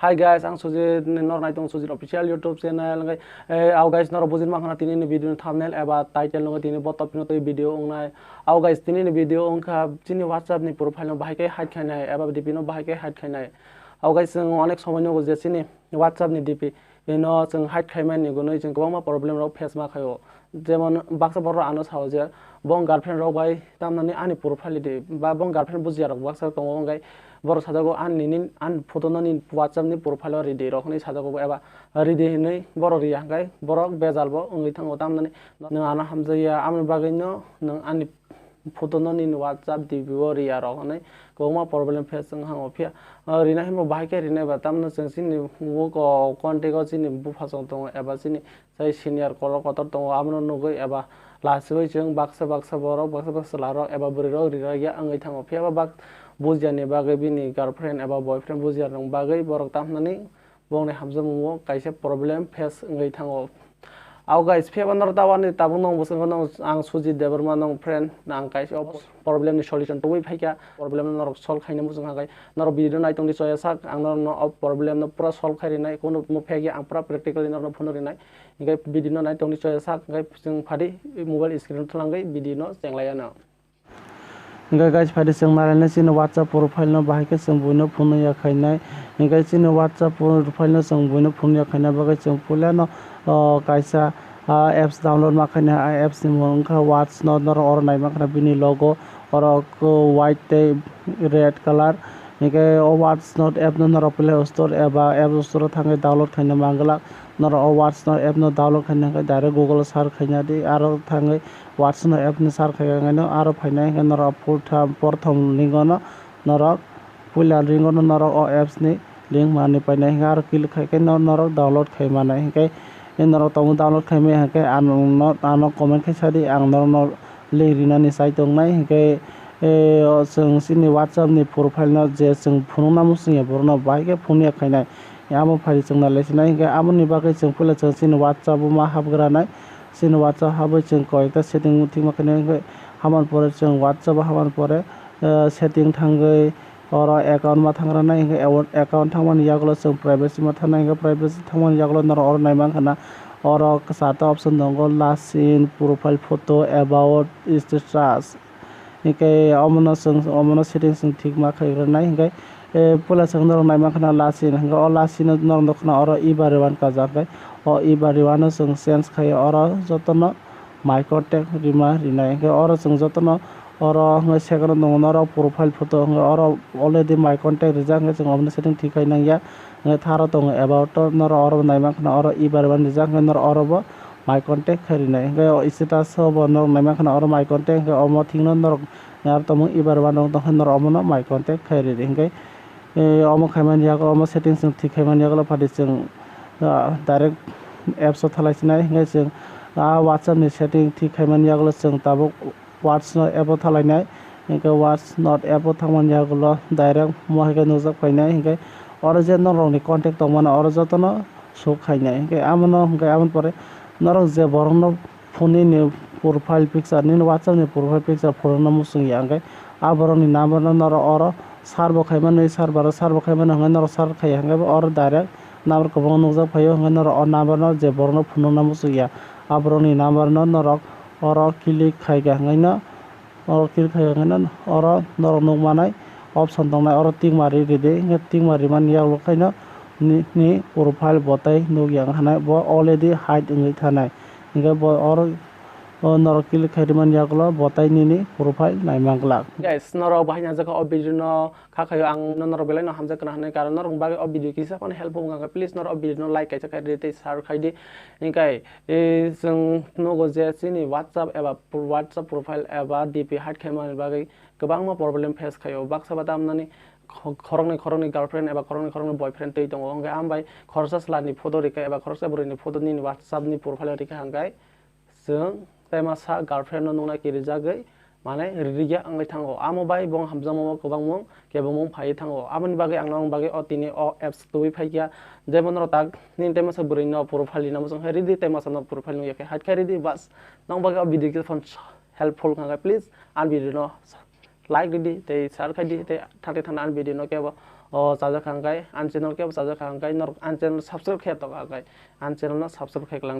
Hi guys, ang Sujit nor naitong Sujit official YouTube channel ngai au guys nor bujin ma khana tini ni video thumbnail eba title no tini botop no toi video ongnai au guys tini ni video ongkha tini WhatsApp ni profile no bahai kai hide khainai eba DP no bahai kai hide khainai au guys जों अनेक समय no je tini WhatsApp ni DP ino जों hide khaimai ni gonoi जों गोबां problem ro face ma khayo जेमन बाक्सा बर आनो साव जे बं गार्लफ्रेंड रो बाय तामनानि आनि प्रोफाइल दे बा बं गार्लफ्रेंड बुजिया रो बाक्सा तंगो गाय बर सादागो आन फोटो ननि WhatsApp नि प्रोफाइल रेडी रखनि सादागो एबा रेडी नै बर रिया गाय बर बेजालबो ओंगै थांगो तामनानि नों आना हामजाया आमनि बागैनो नों आनि फोटो ननि WhatsApp दि रिया रखनै गोबां प्रॉब्लम फेस जों हांगो फिया रिना हिमो बाहाय के रिना बा तामना जों सिनि वो को कांटेक्ट ओ सिनि बुफासं दङ एबा सिनि जाय सिनियर कल कतर दङ आमनो नुगै एबा लासै जों बाक्सा बर लारो एबा बोरै रिरा या आंगै थांगो फिया बा बुजियानि बागै बिनि गार्लफ्रेंड एबा बॉयफ्रेंड बुजिया रं बागै बरक तामनानि बंनि हामजमो कायसे प्रॉब्लम फेस आंगै थांगो आउ गाइस फेबा नर दावानि ताबुं नं बसंग नं आं सुजित देबरमा नं फ्रेंड नां कायसे प्रॉब्लम नि सॉल्यूशन टुबै फाइका प्रॉब्लम नर सॉल्व खाइनो मुजों हागाय नर भिडियो नाइतों दि चयसा आं नर प्रॉब्लम न पूरा सॉल्व खाइरिनाय कोनो मु फेगि आं पूरा प्रैक्टिकली नर फुनो रिनाय इंगाय भिडियो नाइतों दि चयसा गाय जों फादि मोबाइल स्क्रीन थलांगै भिडियो न जेंलायानो इंगाय गाइस फादि जों नारायना सिनो WhatsApp प्रोफाइल न बाहायके जों बुनो फुनो या खाइनाय इंगाय सिनो WhatsApp प्रोफाइल न जों बुनो फुनो या खाइना बागै जों फुला न कायसा एप्स डाउनलोड माखने एप्स नि मुंखा व्हाट्स नॉट नर और नाय माखना बिनि लोगो और व्हाइट रेड कलर निके ओ व्हाट्स नॉट एप नर प्ले स्टोर एबा एप स्टोर थांगे डाउनलोड खाइना मांगला नर ओ व्हाट्स नॉट एप न डाउनलोड खाइना के डायरेक्ट गूगल सार्च खाइना दि आरो थांगे व्हाट्स नॉट एप नि सार्च खाइना आरो फाइना के नर प्रथम लिंक न नर पुला लिंक न नर ओ एप्स नि लिंक माने पाइना आरो क्लिक खाइके नर डाउनलोड खाइ माने के नर तमु डाउनलोड खाइमे हके आनो कमेंट खाइसादि आं नर लिरिना नि साइट दंनाय हके जों सिनि WhatsApp नि प्रोफाइल न जे जों फुनुना मुसिया बरना बाइके फुनिया खाइनाय यामो फारि जों नालेसिनाय हके आमनि बागै जों फुला जों सिनि WhatsApp मा हाबग्रानाय सिनि WhatsApp हाबै जों कयता सेटिं मुथि माखने हामान परे जों WhatsApp हामान परे सेटिं थांगै और अकाउंट मा थांग्रा नाय अकाउंट थांमान यागलो जों प्राइवेसी मा थानाय प्राइवेसी थांमान यागलो नर और नाय माखना और साता ऑप्शन दंगो last seen profile photo about status इके अमनो सेटिंग जों ठीक मा खाइग्रानाय हिंगाय पुला जों नर नाय माखना लास्ट सीन हिंगा अ लास्ट सीन नर दखना और इबारिवान का जाबाय अ इबारिवान जों सेंस खाय और जतन माय कॉन्टैक्ट रिमा रिनाय और जों जतन और सेकेंड दङ नर प्रोफाइल फोटो और अलरेडी माय कॉन्टैक्ट रिजांग जों अमनो सेटिंग ठीक खाइनांया थारा दङ अबाउट नर और नाय माखना और इबारिवान रिजांग नर औरबो माय कॉन्टैक्ट खरिनाय हिंगा स्टेटस सब नर नाय माखना और माय कॉन्टैक्ट अमो थिंग नर यार तमु इबारिवान दङ नर अमनो माय कॉन्टैक्ट खरि हिंगा अमो खाइमान यागो अमो सेटिंग जों ठीक खाइमान यागो फादि जों डाइरेक्ट एप्स थालायसिनाय हिंगा जों WhatsApp नि सेटिंग ठीक खाइमान यागो जों ताबो व्हाट्स नॉट एप थालायनाय हिंगा व्हाट्स नॉट एप थांमान यागो डाइरेक्ट मोहायके नुजाक फायनाय हिंगा और जे नरनि कॉन्टैक्ट दङ और जतन सो खाइनाय हिंगा आमन परे नर जे बरनो फोननि नि प्रोफाइल पिक्चर नि WhatsApp नि प्रोफाइल पिक्चर फरना मुसुं यांगै आ बरनि नंबर नर और सार्व खाइमान सार्व खाइमान हंगा नर सार खाय हंगा और डाइरेक्ट नंबर को नुजाक फायो हंगा नर और नंबर न जे बरनो फोनना मुसुं या आ बरनि नंबर नर और क्लिक खाइगा हंगा और क्लिक खाइगा और नर नुमानाय ऑप्शन दंनाय और टिक मारि रिदे टिक मारि मान यागलो खाइना नि प्रोफाइल बताय नुगियां हानाय बो अलरेडी हाइड इंगै थानाय इंगा और नर क्लिक खाइमान यागलो बताय नि प्रोफाइल नाय मांगला गाइस नर बाहायना जका अ भिडियो न खाखायो आं नर बेलाय न हामजा kana हानाय कारण नर बागै अ भिडियो किसा पण हेल्प होगा प्लीज नर अ भिडियो न लाइक कायसा खाय रेते शेयर खायदि इंगाय जों नगो जे सिनि WhatsApp एबा WhatsApp प्रोफाइल एबा DP हाइड खायमान बागै गोबां मा प्रॉब्लम फेस खायो बाक्सा बादामनानि खरंनि गार्लफ्रेंड एबा खरंनि बॉयफ्रेंड तै दङ ओंगाय आमबाय खरसा स्लानि फटो रिका एबा खरसा बुरैनि फटो नि WhatsApp नि प्रोफाइल रिका हांगाय जों तेमासा गार्लफ्रेंड न नुना किरि जागै माने रिरिया आंलाय थांगो आमो बाय बं हामजा मम गोबां मं केबो मं फाय थांगो आमनि बागै आंनाव बागै अतिनि अ एप्स तोबै फायया जेबन र ताक नि तेमासा बुरैनि प्रोफाइल नि नामजों रिदि तेमासा न प्रोफाइल नु याके हाइड खारिदि बस नं बागै अ भिडियो के फन हेल्पफुल हांगा प्लीज आन भिडियो न लाइक रिदि ते शेयर खायदि ते थाते थाना आन भिडियो न केबो chajak hangkai an channel ke chajak hangkai nor an channel subscribe khe to kai an channel no subscribe khai